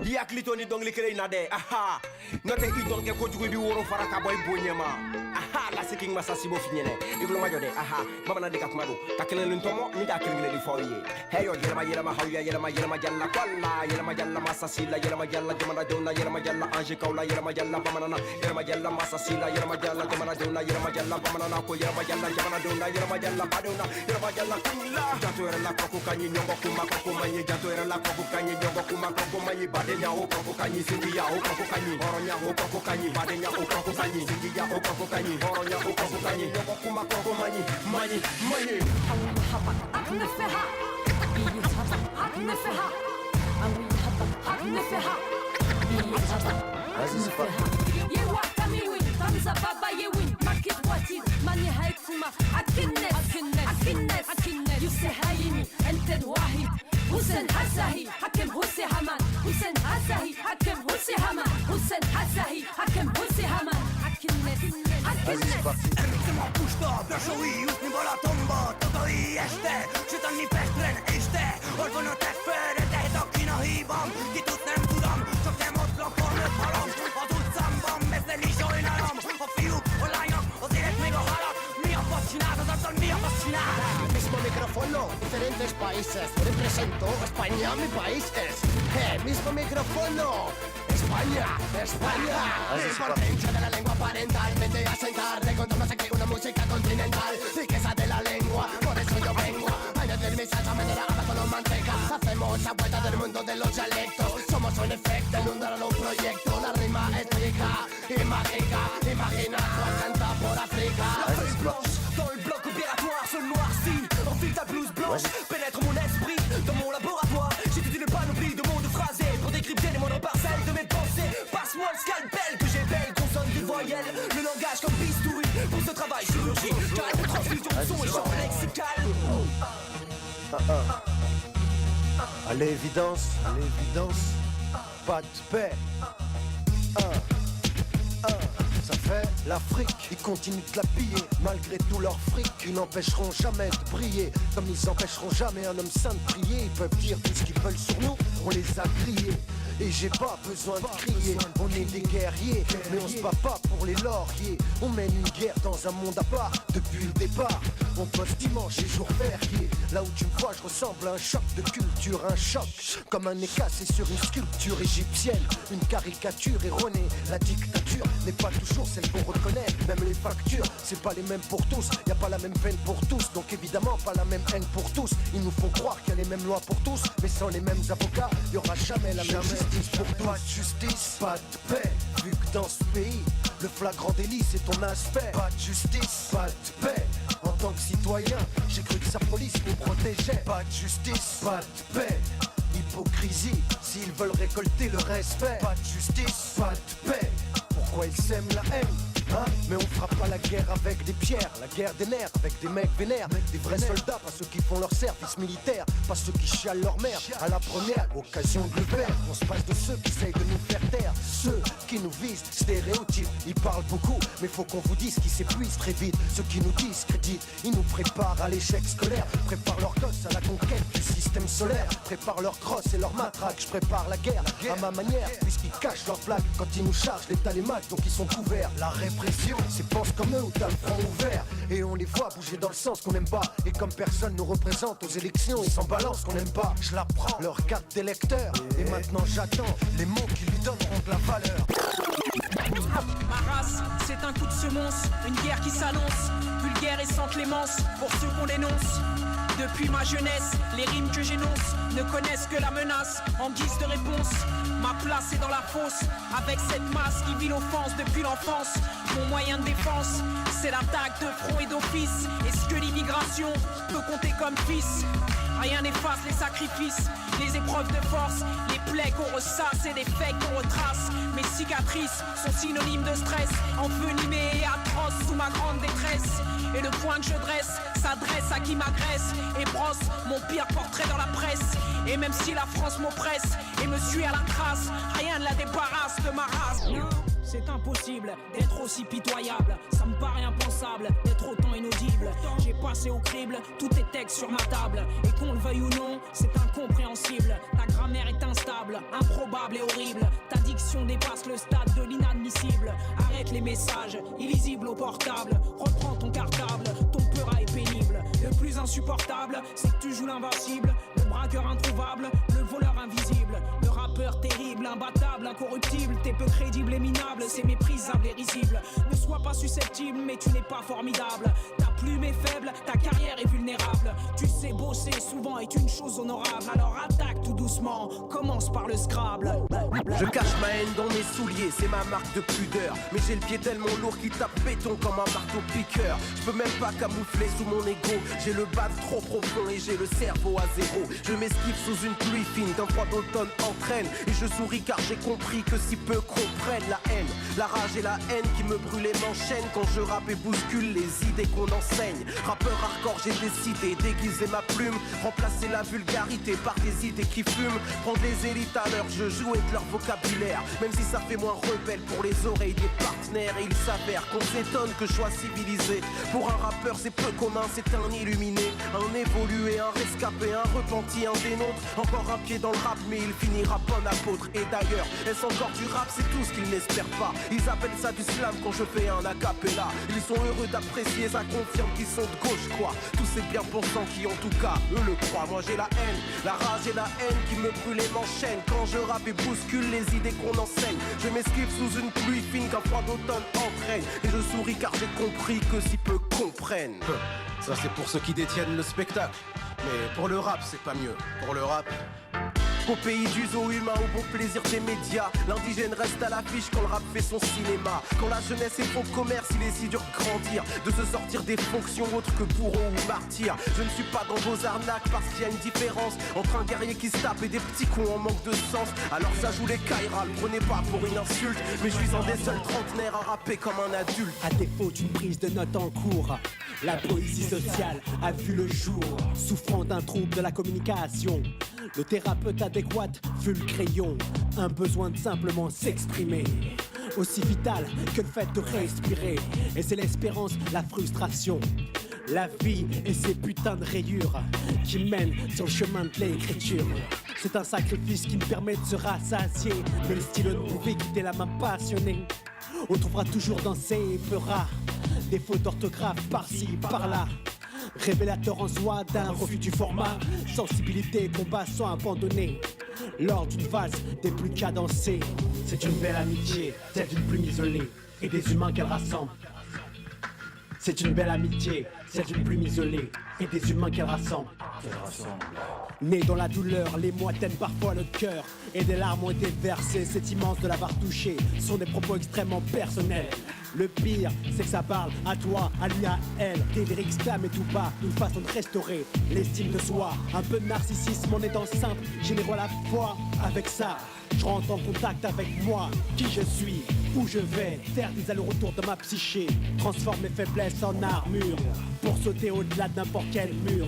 yak litoni dong likele inade aha note idon ke ko jugo bi woro faraka boy bonyema aha la siking masasi bo finyene iglo ma jode aha mama na de katmado takele lintomo mi da kelele di foye heyo yela ma hawya yela ma jalla kwalla yela ma jalla masasi la yela ma jalla jamana dona yela ma jalla anje kaula yela ma jalla pamana yela ma jalla masasi la yela ma jalla jamana dona yela ma jalla pamana ko yela ma jalla jamana dona yela ma jalla padona yela ma jalla kulla jato era la ko kanyi nyongo kuma ko manyi jato era la ko kanyi nyongo kuma ko manyi badenya o ko kanyi sindiya o ko kanyi oronya o ko kanyi badenya o ko kanyi sindiya o ko kanyi oronya o ko kanyi nyongo kuma ko manyi نفها بيتها نفها أويها نفها بيتها يا وقت ميوين تمزا بابا يوين ماركت واتيد ماني هايكما أكنت يسهايني أنت الواحد حسن حساهي حكم حسي همان حسن حساهي حكم حسي همان حسن حساهي حكم حسي همان Rytm puszcza, weszło i już nie bola tomba Toto i jeszcze, czytam mi pestren ište Olvonot efter, tehdaki kina hívom Kitut nem tudom, csak nem ott lakolni halom Az utcámban ezzel is sajnálom A fiúk, a lányok, az élet még a halak Mi a fasz csinál, az azzal mi a fasz csinál Mismo micrófono, diferentes países Represento España, mi país es mismo micrófono España, España Importancia de la lengua parental Vete a sentar, encontramos aquí una música continental Riqueza de la lengua, por eso yo vengo a añadir mi salsa menera con manteca Hacemos la vuelta del mundo de los dialectos Somos un efecto, inundar un proyecto La rima es rica y mágica Imagina Juan canta por África La feuille blanche, dans le bloc opératoire se noircit Enfile ta blouse blanche, pénètre mon esprit Dans mon laboratoire, j'ai toute une panoplie de mots de phrasés Pour décrypter les moindres parcelles de mes pensées Passe-moi le scalpel que j'éveille, consonne des voyelles Le langage comme bistouri, pour ce travail chirurgical Transfusion de son et champ lexical À l'évidence, pas de paix. Ça fait l'Afrique, ils continuent de la piller malgré tout leur fric. Ils n'empêcheront jamais de briller, comme ils empêcheront jamais un homme saint de prier. Ils peuvent dire tout ce qu'ils veulent sur nous, on les a grillés. Et j'ai pas besoin de crier, on est des guerriers, mais on se bat pas pour les lauriers. On mène une guerre dans un monde à part, depuis le départ. On bosse dimanche et jour férié. Là où tu me vois, je ressemble à un choc de culture, un choc comme un nez cassé sur une sculpture égyptienne. Une caricature erronée, la dictature n'est pas toujours celle qu'on reconnaît. Même les factures, c'est pas les mêmes pour tous, y a pas la même peine pour tous, donc évidemment pas la même haine pour tous. Ils nous font croire qu'il y a les mêmes lois pour tous, mais sans les mêmes avocats, y aura jamais la même justice pour tous. Pas de justice, pas de paix, vu que dans ce pays, le flagrant délit c'est ton aspect. Pas de justice, pas de paix. En tant que citoyen, j'ai cru que sa police nous protégeait. Pas de justice, pas de paix. Hypocrisie, s'ils veulent récolter le respect. Pas de justice, pas de paix. Pourquoi ils sèment la haine, hein? Mais on fera pas la guerre avec des pierres, la guerre des nerfs avec des mecs vénères. Des vrais soldats, pas ceux qui font leur service militaire, pas ceux qui chialent leur mère à la première occasion de le faire. On se passe de ceux qui essayent de nous faire taire, ceux qui nous visent, stéréotypes. Ils parlent beaucoup, mais faut qu'on vous dise qu'ils s'épuisent très vite. Ceux qui nous discréditent, ils nous préparent à l'échec scolaire, préparent leurs gosses à la conquête du système solaire, préparent leurs crosses et leurs matraques. Je prépare la guerre à ma manière, puisqu'ils cachent leurs blagues quand ils nous chargent. L'état les matchs, donc ils sont couverts. La répression, c'est pense comme eux ou t'as le front ouvert. Et on les voit bouger dans le sens qu'on n'aime pas. Et comme personne nous représente aux élections, ils s'en balancent qu'on n'aime pas. Je la prends, leur carte d'électeur. Et maintenant j'attends les mots qui lui donneront de la valeur. Ma race, c'est un coup de semonce, une guerre qui s'annonce, vulgaire et sans clémence pour ceux qu'on dénonce. Depuis ma jeunesse, les rimes que j'énonce ne connaissent que la menace en guise de réponse. Ma place est dans la fosse, avec cette masse qui vit l'offense depuis l'enfance. Mon moyen de défense, c'est l'attaque de front et d'office. Est-ce que l'immigration peut compter comme fils? Rien n'efface les sacrifices, les épreuves de force, les plaies qu'on ressasse et les faits qu'on retrace. Mes cicatrices sont synonymes de stress, envenimé et atroce sous ma grande détresse. Et le point que je dresse s'adresse à qui m'agresse et brosse mon pire portrait dans la presse. Et même si la France m'oppresse et me suit à la trace, rien ne la débarrasse de ma race. Non, c'est impossible d'être aussi pitoyable. Ça me paraît impensable d'être autant inaudible. J'ai passé au crible tous tes textes sur ma table. Et qu'on le veuille ou non, c'est incompréhensible. Ta grammaire est instable. improbable, improbable et horrible. Ta diction dépasse le stade de l'inadmissible. Arrête les messages, illisibles au portable. Reprends ton cartable, ton peur est pénible. Le plus insupportable, c'est que tu joues l'invincible. Le braqueur introuvable, le voleur invisible. Le rappeur terrible, imbattable, incorruptible. T'es peu crédible et minable, c'est méprisable et risible. Ne sois pas susceptible, mais tu n'es pas formidable. Ta plume est faible, ta carrière est vulnérable. Tu sais bosser souvent est une chose honorable. Alors attaque tout doucement, commence par le Scrabble. Je cache ma haine dans mes souliers, c'est ma marque de pudeur. Mais j'ai le pied tellement lourd qu'il tape béton comme un marteau piqueur. Je peux même pas camoufler sous mon ego. J'ai le bas trop profond et j'ai le cerveau à zéro. Je m'esquive sous une pluie fine qu'un froid d'automne entraîne. Et je souris car j'ai compris que si peu comprennent la haine, la rage et la haine qui me brûlent et m'enchaînent. Quand je rappe et bouscule les idées qu'on enseigne. Rappeur hardcore, j'ai décidé d'aiguiser ma plume, remplacer la vulgarité par des idées qui fument. Prendre les élites à leur jeu, jouer de leur vocabulaire. Même si ça fait moins rebelle pour les oreilles des partenaires. Et il s'avère qu'on s'étonne que je sois civilisé. Pour un rappeur c'est peu commun, c'est un illuminé, un évolué, un rescapé, un repenti, un des nôtres. Encore un pied dans le rap mais il finira bon apôtre. Et d'ailleurs, est-ce encore du rap? C'est tout ce qu'ils n'espèrent pas. Ils appellent ça du slam quand je fais un acapella. Ils sont heureux d'apprécier, ça confirme qu'ils sont de gauche quoi. Tous ces bien-pensants qui en tout cas eux le croient. Moi j'ai la haine, la rage et la haine qui me brûle et m'enchaîne. Quand je rappe et bouscule les idées qu'on enseigne. Je m'esquive sous une pluie fine qu'un froid d'automne entraîne. Et je souris car j'ai compris que si peu comprennent. Ça c'est pour ceux qui détiennent le spectacle. Mais pour le rap c'est pas mieux. Pour le rap... Au pays du zoo humain, au bon plaisir des médias, l'indigène reste à l'affiche quand le rap fait son cinéma. Quand la jeunesse est fond de commerce, il est si dur de grandir, de se sortir des fonctions autres que bourreau ou martyr. Je ne suis pas dans vos arnaques parce qu'il y a une différence entre un guerrier qui se tape et des petits cons en manque de sens. Alors ça joue les Kairas, le prenez pas pour une insulte, mais je suis un des seuls trentenaires à rapper comme un adulte. À défaut d'une prise de notes en cours, la poésie sociale a vu le jour. Souffrant d'un trouble de la communication, le thérapeute adéquat fut le crayon. Un besoin de simplement s'exprimer, aussi vital que le fait de respirer. Et c'est l'espérance, la frustration, la vie et ses putains de rayures qui mènent sur le chemin de l'écriture. C'est un sacrifice qui me permet de se rassasier, mais le stylo ne pouvait quitter la main passionnée. On trouvera toujours dans ces peu rares des fautes d'orthographe par-ci, par-là. Révélateur en soi d'un refus du format. Sensibilité, combat sans abandonner. Lors d'une valse des plus cadencées. C'est une belle amitié, celle d'une plume isolée et des humains qu'elle rassemble. C'est une belle amitié, celle d'une plume isolée et des humains qu'elle rassemble. Né dans la douleur, les mots atteignent parfois le cœur et des larmes ont été versées. C'est immense de l'avoir touché, ce sont des propos extrêmement personnels. Le pire, c'est que ça parle à toi, à lui, à elle. Des lyrics clament et tout bas, une façon de restaurer l'estime de soi. Un peu de narcissisme en étant simple, généreux à la fois. Avec ça, je rentre en contact avec moi, qui je suis, où je vais. Faire des allers-retours dans ma psyché, transforme mes faiblesses en armure pour sauter au-delà de n'importe quel mur.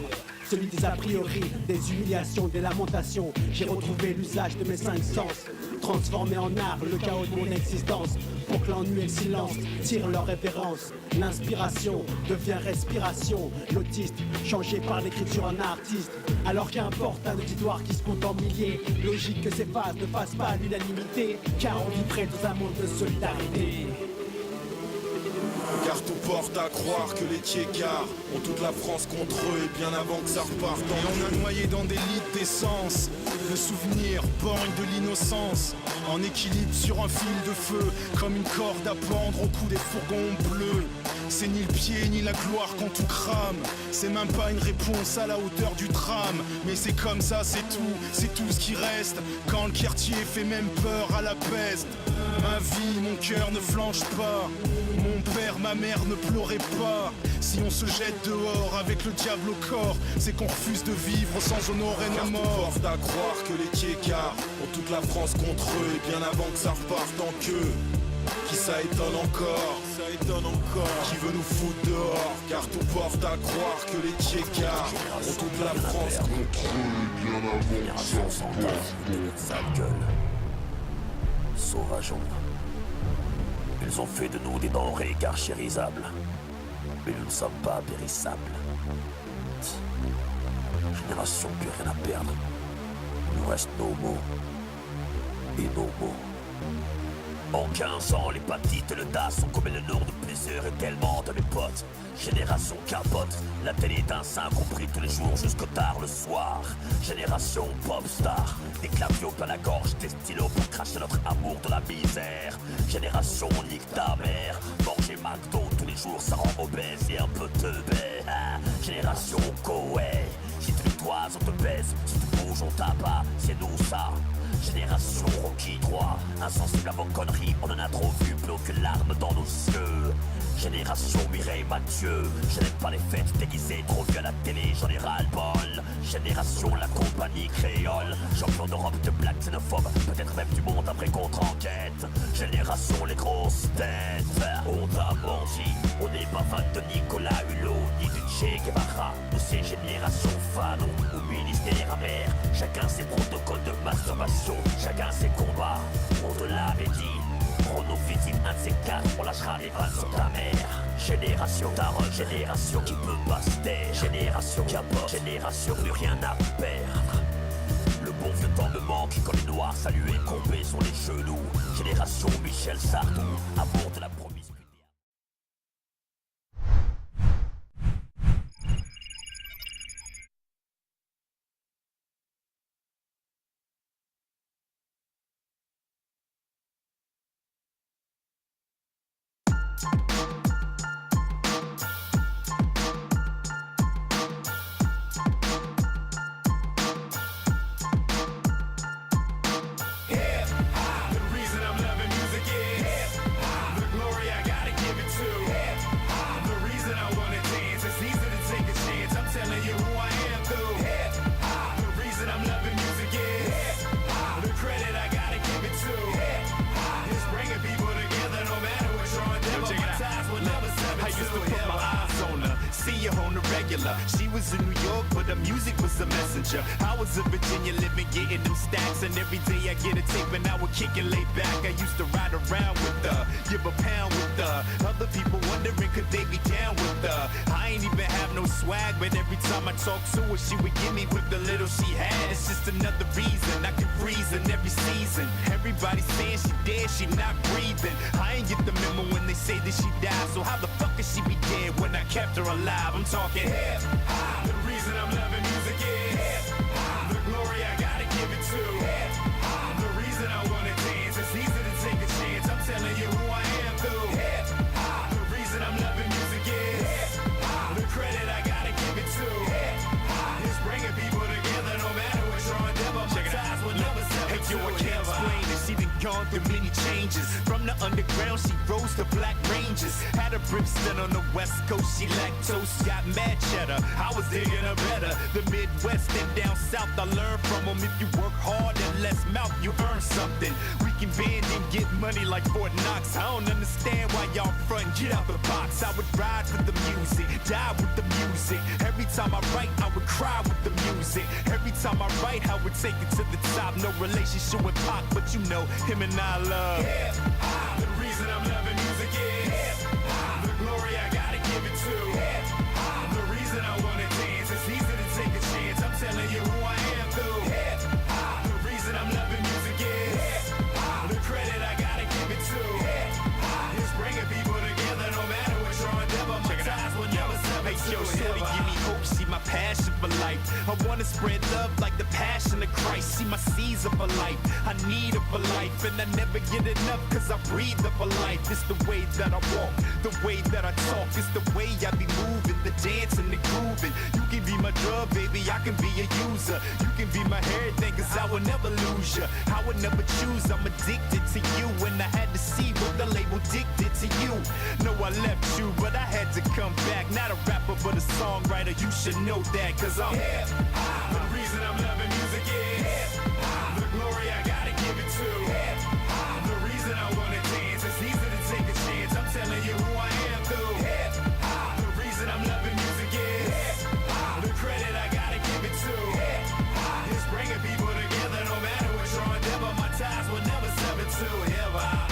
Celui des a priori, des humiliations, des lamentations. J'ai retrouvé l'usage de mes 5 sens, transformé en art le chaos de mon existence. Pour que l'ennui et le silence tirent leur révérence. L'inspiration devient respiration. L'autiste changé par l'écriture en artiste. Alors qu'importe un auditoire qui se compte en milliers. Logique que ces phases ne fassent pas l'unanimité, car on vit près dans un monde de solidarité. Car tout porte à croire que les Tchégards ont toute la France contre eux et bien avant que ça reparte. Et on a noyé dans des litres d'essence le souvenir borgne de l'innocence, en équilibre sur un fil de feu, comme une corde à pendre au cou des fourgons bleus. C'est ni le pied ni la gloire quand tout crame. C'est même pas une réponse à la hauteur du tram. Mais c'est comme ça, c'est tout ce qui reste. Quand le quartier fait même peur à la peste. Ma vie, mon cœur ne flanche pas. Mon père, ma mère ne pleuraient pas. Si on se jette dehors avec le diable au corps, c'est qu'on refuse de vivre sans honorer nos morts. Car tout porte à croire que les Tchégards ont toute la France contre eux et bien avant que ça reparte en queue. Qui ça étonne encore, qui veut nous foutre dehors. Car tout porte à croire que les Tchégards ont toute la France contre eux et bien avant que ça reparte. Sale gueule. Sauvageons. Ils ont fait de nous des denrées carchérisables. Mais nous ne sommes pas périssables. Génération plus rien à perdre. Il nous reste nos mots, et nos mots. En 15 ans, l'hépatite et le DAS sont comme le nom de plusieurs et tellement de mes potes. Génération capote, la télé d'un sein compris tous les jours jusqu'au tard le soir. Génération popstar, des claviaux plein la gorge, des stylos pour cracher notre amour de la misère. Génération nique ta mère, manger McDo tous les jours ça rend obèse et un peu teubé. Génération Koei, si tu te toises on te baise, si tu bouges on t'abat, c'est nous ça. Génération Rocky 3, insensible à vos conneries, on en a trop vu, plus aucune larme dans nos yeux. Génération Mireille Mathieu, je n'aime pas les fêtes déguisées, trop vu à la télé, j'en ai ras-le-bol. Génération la compagnie créole, champion d'Europe de blagues xénophobes, peut-être même du monde après contre-enquête. Génération les grosses têtes, on t'a menti, on n'est pas fan de Nicolas Hulot, ni du Che Guevara, ou ces générations Fanon, ou ministère amer. Chacun ses protocoles de masturbation, chacun ses combats, on te l'avait dit. Pour nos victimes, un de ces quatre, on lâchera les balles sur ta mère. Génération Tarolle, génération qui peut pas se taire. Génération Capote, génération plus rien à perdre. Le bon vieux temps me manque quand les noirs saluaient, compés sur les genoux. Génération Michel Sardou, amour de la promiscuité. She was in New York, but her music was a messenger. I was in Virginia living, getting them stacks. And every day I get a tape and I would kick and lay back. I used to ride around with her, give a pound with her. Other people wondering could they be down with her. I ain't even have no swag, but every time I talk to her, she would give me with the little she had. It's just another reason I can freeze in every season. Everybody saying she dead, she not breathing. I ain't get the memo when they say that she died. So how the fuck could she be dead when I kept her alive? I'm talking hip hop. The reason I'm loving music is hip hop. The glory I gotta give it to hip hop. The reason I wanna dance, it's easy to take a chance. I'm telling you who I am through hip hop. The reason I'm loving music is hip hop. The credit I gotta give it to hip hop. It's bringing people together no matter what your endeavor. My ties will never sever. Hey, yo, I can't explain it. She done gone through many changes. From the underground, she rose to black ranges. Had a Brixton on the west coast, she lactose, got mad cheddar. I was digging her better. The Midwest and down south, I learned from them. If you work hard and less mouth, you earn something. We can bend and get money like Fort Knox. I don't understand why y'all front, get out the box. I would ride with the music, die with the music. Every time I write, I would cry with the music. Every time I write, I would take it to the top. No relationship with Pac, but you know, him and I love hip hop. The reason I'm loving music is hip hop. The glory I gotta give it to hip hop. The reason I wanna dance, it's easy to take a chance. I'm telling you who I am through hip hop. The reason I'm loving music is hip hop. The credit I gotta give it to hip hop. It's bringing people together no matter what your endeavor. My ties will never sever. Hey yo, shorty, give me hope, see my passion for life. I wanna spread love like the passion of Christ. See my seeds of a life, I need it for life. And I never get enough cause I breathe up a life. It's the way that I walk, the way that I talk. It's the way I be moving, the dancing, the grooving. You can be my drug, baby, I can be a user. You can be my everything cause I will never lose you. I would never choose, I'm addicted to you. And I had to see what the label dictated to you. No, I left you, but I had to come back. Not a rapper, but a songwriter, you should know that. Cause I'm hip hop. The reason I'm loving music is hip hop. The glory I gotta give it to hip hop. The reason I wanna dance, it's easy to take a chance. I'm telling you who I am through hip hop. The reason I'm loving music is hip hop. The credit I gotta give it to hip hop. It's bringing people together no matter what your endeavor. My ties will never sever to hip hop.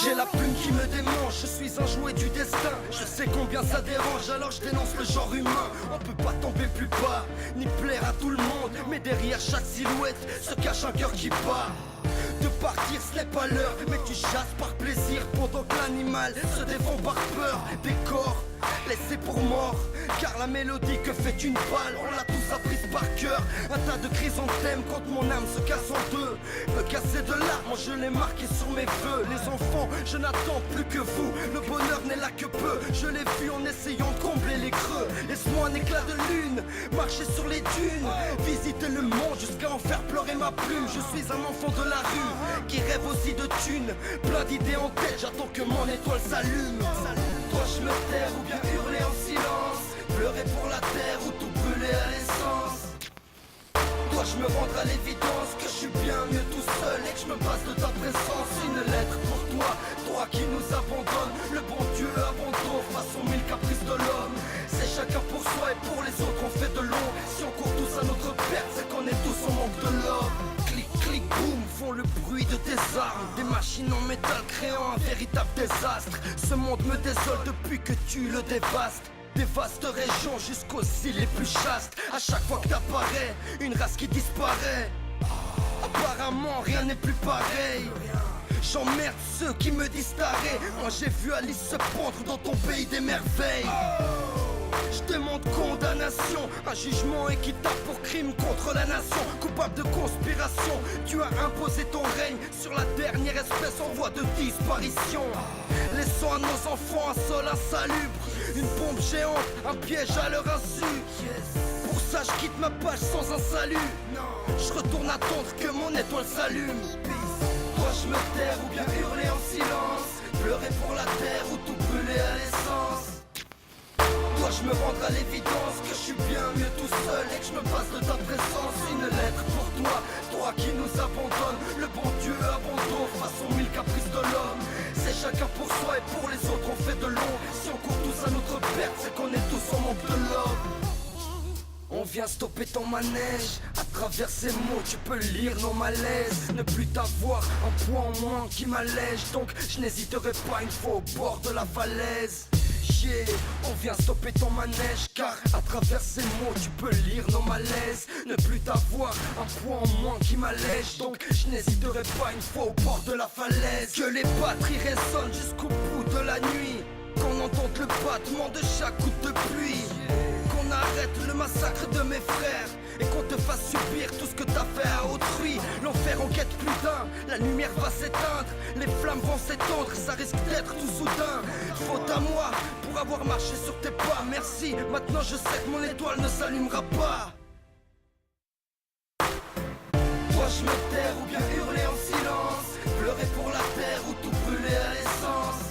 J'ai la plume qui me démange, je suis un jouet du destin. Je sais combien ça dérange, alors je dénonce le genre humain. On peut pas tomber plus bas, ni plaire à tout le monde. Mais derrière chaque silhouette se cache un cœur qui bat. De partir ce n'est pas l'heure, mais tu chasses par plaisir pendant que l'animal se défend par peur. Des corps laissés pour mort, car la mélodie que fait une balle, on l'a tous apprise par cœur. Un tas de chrysanthèmes quand mon âme se casse en deux. Me casser de larmes, je l'ai marqué sur mes vœux. Les enfants, je n'attends plus que vous. Le bonheur n'est là que peu, je l'ai vu en essayant de combler les creux. Laisse-moi un éclat de lune, marcher sur les dunes, visiter le monde jusqu'à en faire pleurer ma plume. Je suis un enfant de la rue qui rêve aussi de thunes, plein d'idées en tête, j'attends que mon étoile s'allume. Dois-je me taire ou bien hurler en silence, pleurer pour la terre ou tout brûler à l'essence? Dois-je me rendre à l'évidence que je suis bien mieux tout seul et que je me passe de ta présence? Une lettre pour toi, toi qui nous abandonne. Le bon Dieu abandonne face aux mille caprices de l'homme. C'est chacun pour soi et pour les autres on fait de long. Si on court tous à notre perte, c'est qu'on est tous en manque de l'homme. Clic, clic, boum, font le bruit de tes armes. Des machines en métal créant un véritable désastre. Ce monde me désole depuis que tu le dévastes. Des vastes régions jusqu'aux îles les plus chastes. À chaque fois que t'apparais, une race qui disparaît. Apparemment rien n'est plus pareil. J'emmerde ceux qui me disent taré. Moi j'ai vu Alice se pendre dans ton pays des merveilles. Je demande condamnation, un jugement équitable pour crime contre la nation. Coupable de conspiration, tu as imposé ton règne sur la dernière espèce en voie de disparition. Laissons à nos enfants un sol insalubre, une bombe géante, un piège à leur insu. Pour ça je quitte ma page sans un salut. Je retourne attendre que mon étoile s'allume. Dois-je me taire ou bien hurler en silence, pleurer pour la terre ou tout brûler à l'essence? Dois-je me rendre à l'évidence que je suis bien mieux tout seul et que je me passe de ta présence? Une lettre pour toi, toi qui nous abandonne. Le bon Dieu abandonne face aux mille caprices de l'homme. C'est chacun pour soi et pour les autres on fait de long. Si on court tous à notre perte, c'est qu'on est tous en manque de l'homme. On vient stopper ton manège, à travers ces mots tu peux lire nos malaises. Ne plus t'avoir un poids en moins qui m'allège, donc je n'hésiterai pas une fois au bord de la falaise. On vient stopper ton manège, car à travers ces mots tu peux lire nos malaises. Ne plus t'avoir un poids en moins qui m'allège, donc je n'hésiterai pas une fois au bord de la falaise. Que les batteries résonnent jusqu'au bout de la nuit, qu'on entende le battement de chaque goutte de pluie. Qu'on arrête le massacre de mes frères et qu'on te fasse subir tout ce que t'as fait à autrui. L'enfer en quête plus d'un, la lumière va s'éteindre, les flammes vont s'étendre, ça risque d'être tout soudain. Faute à moi pour avoir marché sur tes pas, merci, maintenant je sais que mon étoile ne s'allumera pas. Dois-je me taire ou bien hurler en silence, pleurer pour la terre ou tout brûler à l'essence?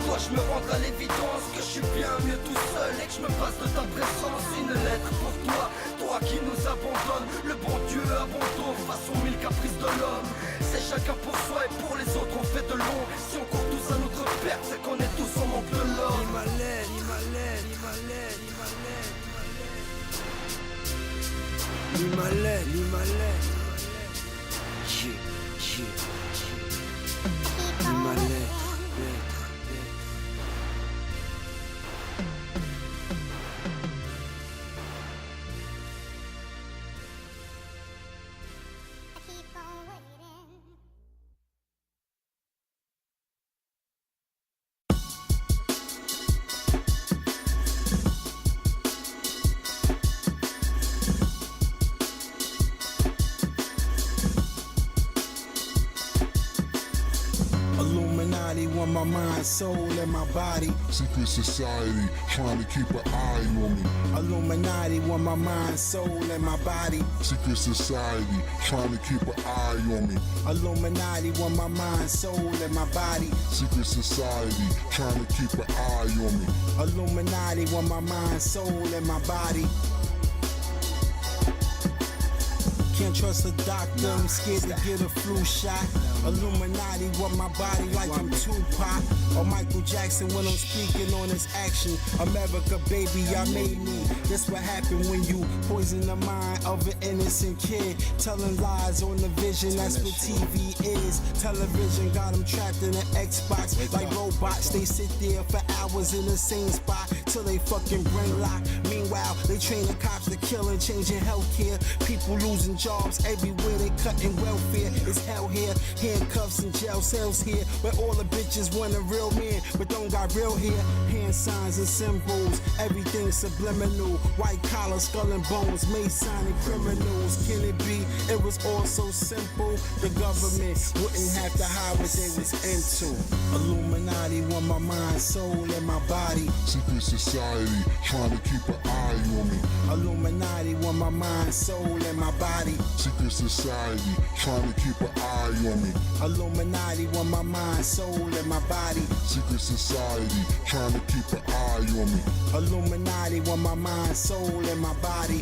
Dois-je me rendre à l'évidence que je suis bien mieux tout seul et que je me passe de ta présence? Une lettre pour toi, toi qui nous abandonne. Le bon Dieu abandonne face aux mille caprices de l'homme. C'est chacun pour soi et pour les autres on fait de long. Si on court tous à notre perte, c'est qu'on est tous en manque de l'homme. Imalène, Imalène, Imalène, Imalène, Imalène, Imalène, Imalène. On my mind, soul, and my body. Secret society, trying to keep an eye on me. Illuminati, want my mind, soul, and my body. Secret society, trying to keep an eye on me. Illuminati, want my mind, soul, and my body. Secret society, trying to keep an eye on me. Illuminati, want my mind, soul, and my body. Can't trust a doctor, I'm scared to get a flu shot. Illuminati want my body like I'm Tupac or Michael Jackson when I'm speaking on his action. America, baby, I made me. That's what happened when you poison the mind of an innocent kid. Telling lies on the vision, that's what TV is. Television got them trapped in an Xbox like robots. They sit there for hours in the same spot till they fucking brain lock. Meanwhile, they train the cops to kill and changing healthcare. People losing jobs everywhere, they cutting welfare. It's hell here, handcuffs and jail cells here, where all the bitches want a real man, but don't got real hair. Hand signs and symbols, everything subliminal. White collar, skull and bones, Masonic criminals. Can it be? It was all so simple. The government wouldn't have to hide what they was into. Illuminati want my mind, soul, and my body. Secret society trying to keep an eye on me. Illuminati want my mind, soul, and my body. Secret society trying to keep an eye on me. Illuminati want my mind, soul, and my body. Secret society trying to keep an eye on me. Illuminati want my mind, soul, and my body.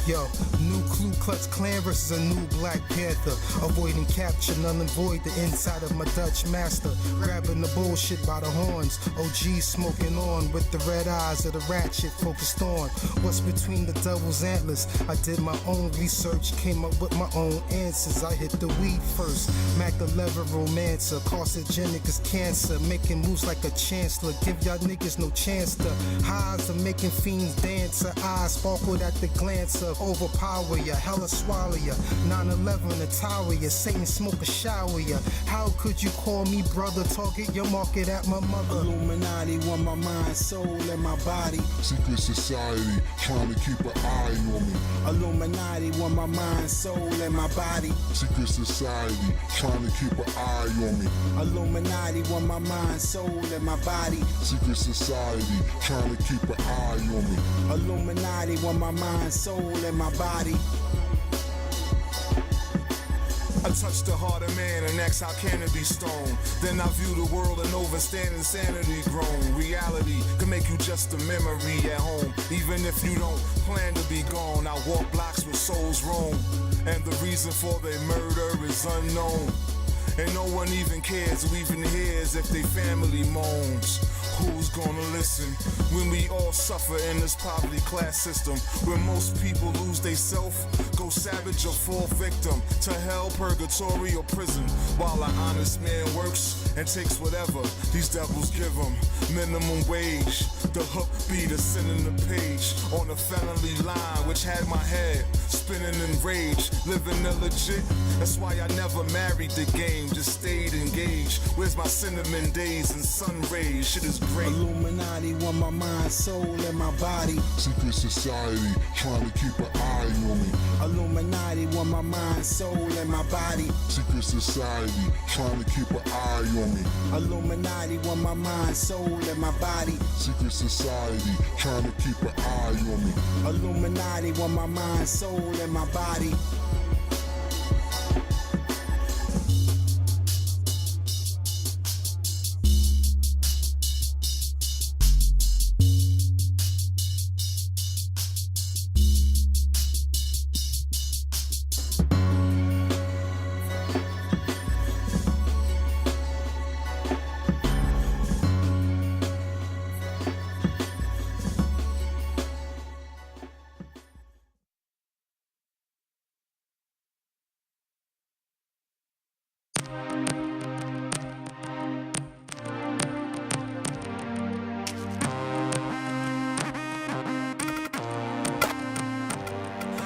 Yo, new Ku Klux Klan versus a new Black Panther. Avoiding capture, none avoid the inside of my Dutch master. Grabbing the bullshit by the horns. OG smoking on with the red eyes of the ratchet focused on what's between the devil's antlers. I did my own research, came up with my own answers. I hit the weed first. Mac 11 romancer, carcinogenic as cancer. Making moves like a chancellor. Give y'all niggas no chance to. Highs of making fiends dance. Her eyes sparkled at the glance of overpower ya, hella swallow ya. 9/11 attire ya, Satan smoke a shower ya. How could you call me brother? Target your market at my mother. Illuminati want my mind, soul, and my body. Secret society trying to keep an eye on me. Illuminati want my mind, soul, and my body. Secret society trying to keep an eye on me. Illuminati want my mind, soul, and my body. Secret society trying to keep an eye on me. Illuminati want my mind, soul, and my body. I touch the heart of man and ask how can it be stoned. Then I view the world and overstand insanity grown. Reality can make you just a memory at home. Even if you don't plan to be gone, I walk blocks where souls roam. And the reason for their murder is unknown. And no one even cares who even hears if they family moans. Who's gonna listen when we all suffer in this poverty class system where most people lose they self, go savage or fall victim to hell, purgatory or prison, while an honest man works and takes whatever these devils give him. Minimum wage, the hook be the sin in the page on a felony line which had my head spinning in rage, living illegit. That's why I never married the game, just stayed engaged. Where's my cinnamon days and sun rays? Shit is great. Illuminati want my mind, soul, and my body. Secret society trying to keep an eye on me. Illuminati want my mind, soul, and my body. Secret society trying to keep an eye on me. Illuminati want my mind, soul, and my body. Secret society trying to keep an eye on me. Illuminati want my mind, soul, and my body.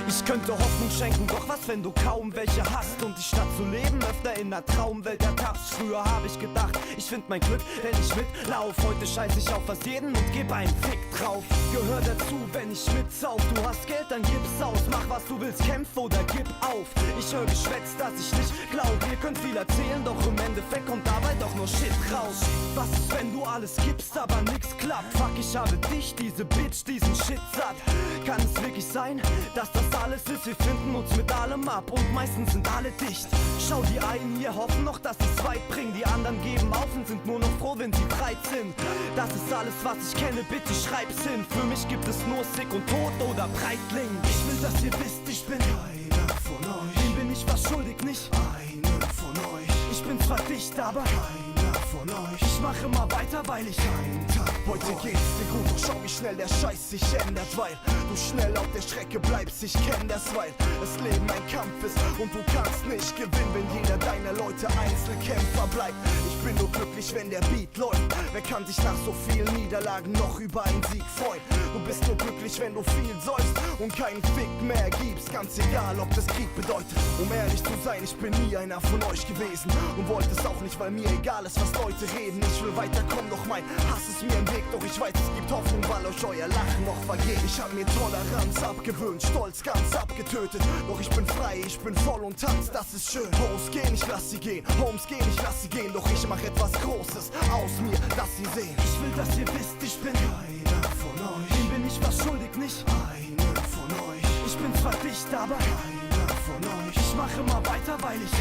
Ich könnte Hoffnung schenken, doch was, wenn du kaum welche hast und die Stadt zu leben öfter in einer Traumwelt ertappst. Früher habe ich gedacht, ich find mein Glück, wenn ich mitlauf. Heute scheiß ich auf fast jeden und geb einen Fick drauf. Gehör dazu, wenn ich mitsauf. Du hast Geld, dann gib's aus. Mach was du willst, kämpf oder gib auf. Ich höre Geschwätz, dass ich nicht glaub. Ihr könnt viel erzählen, doch im Endeffekt kommt dabei doch nur Shit raus. Was ist, wenn du alles gibst, aber nix klappt? Fuck, ich habe dich, diese Bitch, diesen Shit satt. Kann es wirklich sein, dass das alles ist? Wir finden uns mit allem ab und meistens sind alle dicht. Schau, die einen hier hoffen noch, dass es weit bringen. Die anderen geben Laufen, sind nur noch froh, wenn sie breit sind. Das ist alles, was ich kenne, bitte schreib's hin. Für mich gibt es nur Sick und Tod oder Breitling. Ich will, dass ihr wisst, ich bin keiner von euch. Dem bin ich was schuldig, nicht einen von euch. Ich bin zwar dicht, aber keiner von euch. Ich mach immer weiter, weil ich einen Tag heute geht's dir gut, doch schau wie schnell der Scheiß sich ändert, weil du schnell auf der Strecke bleibst. Ich kenn das, weil das Leben ein Kampf ist und du kannst nicht gewinnen, wenn jeder deiner Leute Einzelkämpfer bleibt. Ich bin nur glücklich, wenn der Beat läuft. Wer kann sich nach so vielen Niederlagen noch über einen Sieg freuen? Du bist nur glücklich, wenn du viel säufst und keinen Fick mehr gibst. Ganz egal, ob das Krieg bedeutet. Um ehrlich zu sein, ich bin nie einer von euch gewesen und wollte es auch nicht, weil mir egal ist, was Leute reden. Ich will weiterkommen, doch mein Hass ist mir im Weg. Doch ich weiß, es gibt Hoffnung, weil euch euer Lachen noch vergeht. Ich hab mir Toleranz abgewöhnt, Stolz ganz abgetötet. Doch ich bin frei, ich bin voll und tanz, das ist schön. Hoes gehen, ich lass sie gehen, Homes gehen, ich lass sie gehen. Doch ich mach etwas Großes aus mir, dass sie sehen. Ich will, dass ihr wisst, ich bin keiner von euch. Dem bin ich was schuldig, nicht einen von euch. Ich bin zwar dicht, aber keiner von euch. Ich mach immer weiter, weil ich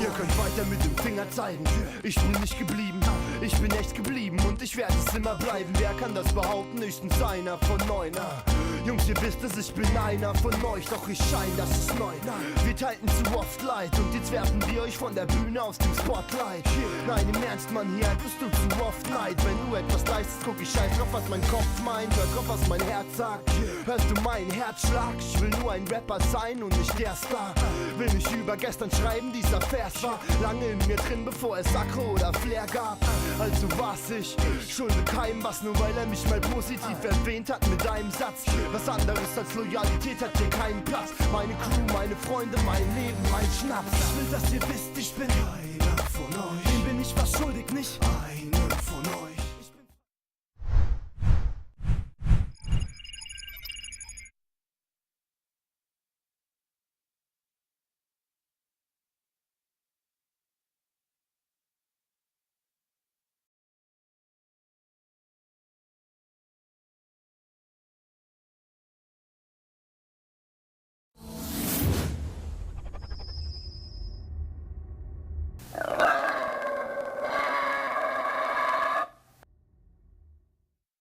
Ihr könnt weiter mit dem Finger zeigen. Ich bin nicht geblieben, ich bin echt geblieben und ich werde es immer bleiben. Wer kann das behaupten? Höchstens einer von neun. Jungs, ihr wisst es, ich bin einer von euch, doch ich schein, das ist neu. Wir teilten zu oft Leid und jetzt werfen wir euch von der Bühne aus dem Spotlight. Nein, im Ernst, Mann, hier hattest du zu oft Neid. Wenn du etwas leistest, guck ich scheiß drauf, was mein Kopf meint. Hör drauf, was mein Herz sagt. Hörst du meinen Herzschlag? Ich will nur ein Rapper sein und nicht der Star. Will nicht über gestern schreiben, dieser Vers war lange in mir drin, bevor es Sakro oder Flair gab. Also war's ich, schulde keinem was, nur weil er mich mal positiv erwähnt hat mit einem Satz. Was anderes als Loyalität hat hier keinen Platz. Meine Crew, meine Freunde, mein Leben, mein Schnaps. Ich will, dass ihr wisst, ich bin keiner von euch. Dem bin ich was schuldig, nicht